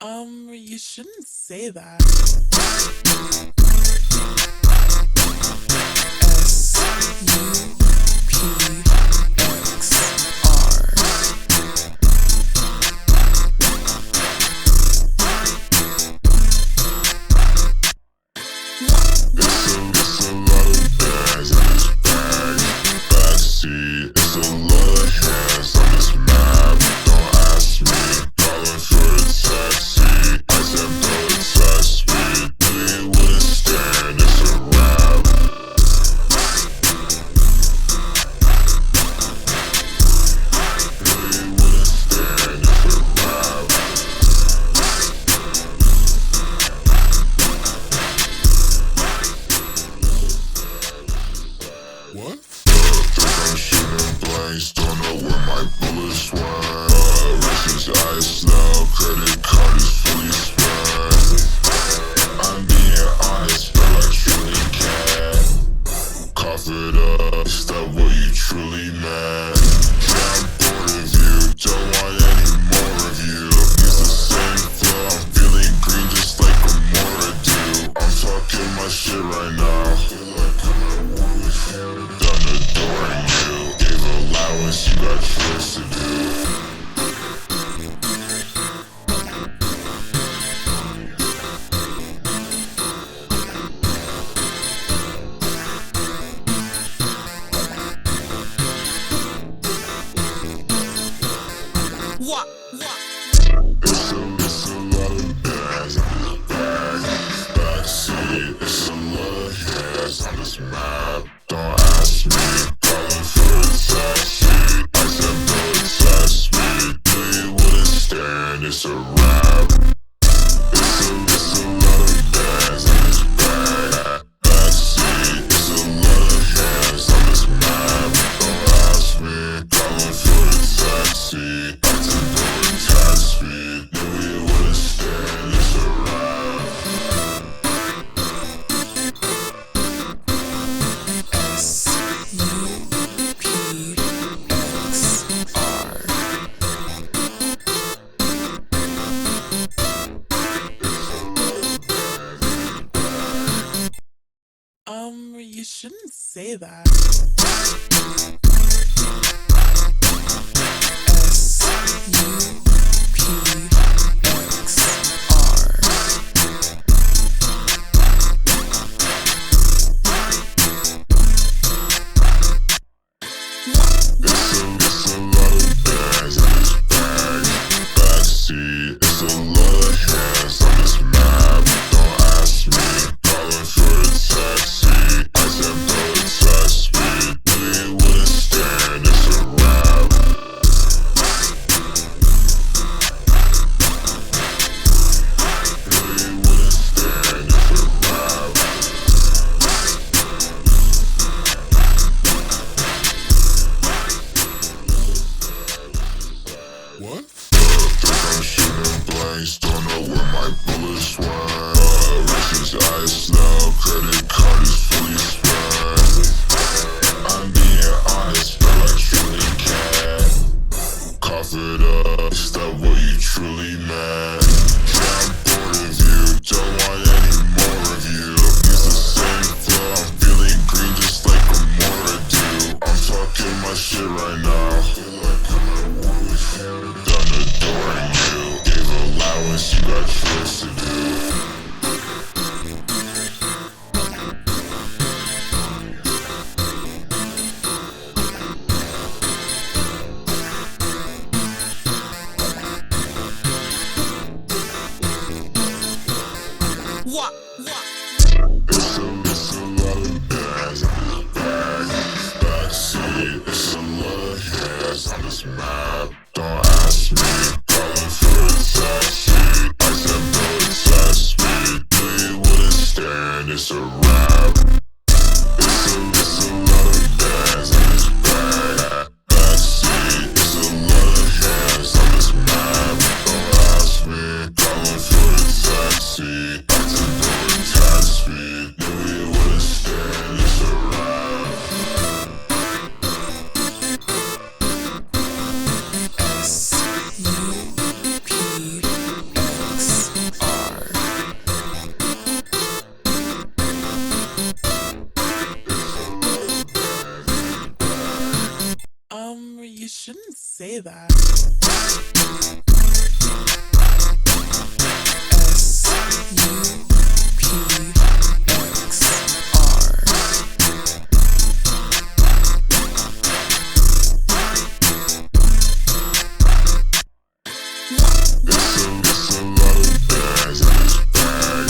You shouldn't say that. What? I'm shooting blanks, don't know where my bullets went. Racist ice now, credit card is fully spent. I'm being honest, but I truly can. Cough it up, is that what you truly meant? Yeah, I'm bored of you, don't want any more of you. Use the same flow, I'm feeling green just like a Mora do. I'm talking my shit right now. Done adoring you, gave allowance, you got choice to do. What? It's a lot of bags on this bag. Backseat, it's a lot of hands on this map. Don't ask me, calling for a taxi. I said no test me, knew you wouldn't stand, it's a wrap. It's a lot of bags on this bag. Backseat, it's a lot of hands on this map. Don't ask me, calling for a taxi. I said no test me, knew you wouldn't stand, it's a wrap. You shouldn't say that. It's a lot of bags on this bag. Backseat, it's a lot of hands on this map. Don't ask me, calling for a taxi. I said no test me, knew you wouldn't stand, it's a wrap. Knew you wouldn't stand, it's a wrap. What? I'm shooting blanks, don't know where my bullets went. Racist ice now, credit card is fully spent. I'm being honest, but I truly can. Cough it up, is that what you truly meant? Yeah, I'm bored of you, don't want any more of you. Use the same flow, I'm feeling green just like a Mora do. I'm talking my shit right now. Done adoring you, gave allowance, you got choice to do. What? It's a lot of bags on this bag. Backseat, it's a lot of hands on this map. Don't ask me, calling for a taxi. I said no test me, knew you wouldn't stand, it's a wrap. It's a lot of bags on this bag. Backseat, it's a lot of hands on this map. Don't ask me, calling for a taxi. I said no test me, knew you wouldn't stand, it's a wrap. You say that. It's a lot of bags in this bag.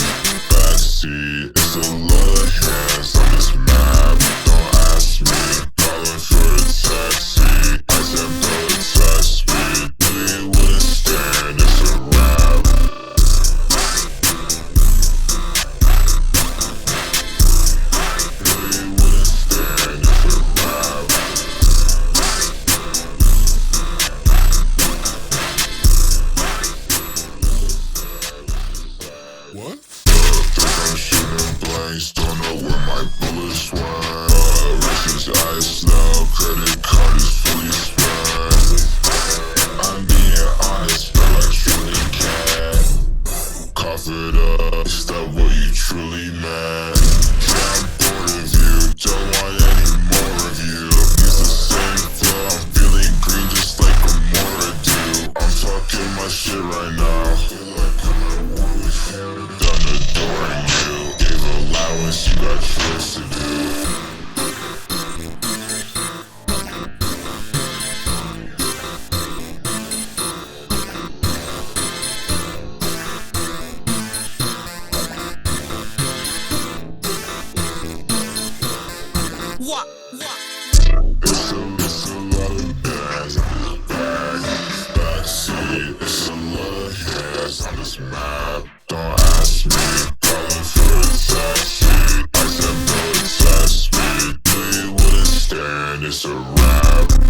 Backseat, it's a lot of hands on this map. Don't ask me, calling for a taxi. I said, brother, text me. Really wouldn't stand, it's a wrap. Really wouldn't stand, it's a wrap. What? I'm shooting blanks, don't know where my bullets went. Rich's ice now, credit card is fully spent. I'm being honest, but I truly can. Cough it up, is that what you truly meant? Yeah, I'm bored of you, don't want any more of you. Use the same flow, I'm feeling green just like a more do. I'm talking my shit right now. Feel like I'm at war with him. Done adoring you. Gave allowance, you got choice to do. What? It's a lot of bags on this bag. Backseat, it's a lot of hands on this map. Don't ask me, calling for a taxi. I said, brother, text me. Really wouldn't stand, it's a wrap.